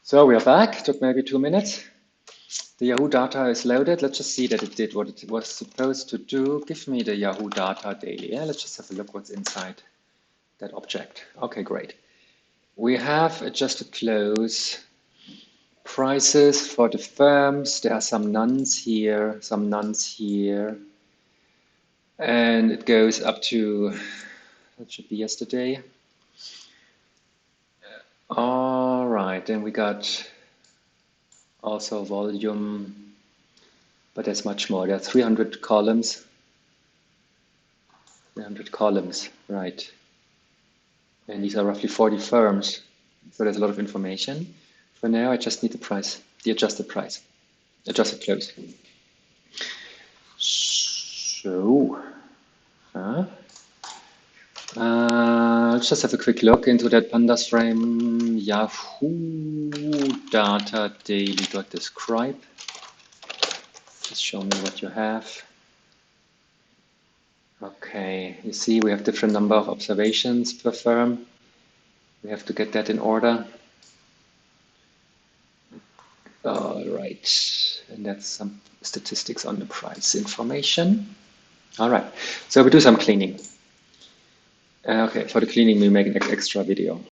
So we are back. Took maybe 2 minutes. The Yahoo data is loaded. Let's just see that it did what it was supposed to do. Give me the Yahoo data daily. Yeah, let's just have a look what's inside that object. Okay, great. We have adjusted close prices for the firms. There are some nuns here, some nuns here. And it goes up to, that should be yesterday. All right, then we got also volume, but there's much more. There are 300 columns. 300 columns, right. And these are roughly 40 firms. So there's a lot of information. For now, I just need the price, the adjusted price, adjusted close. So, let's just have a quick look into that pandas frame. Yahoo data daily.describe. Just show me what you have. Okay, you see we have different number of observations per firm. We have to get that in order. All right, and that's some statistics on the price information. All right, so we do some cleaning. Okay, for the cleaning we make an extra video.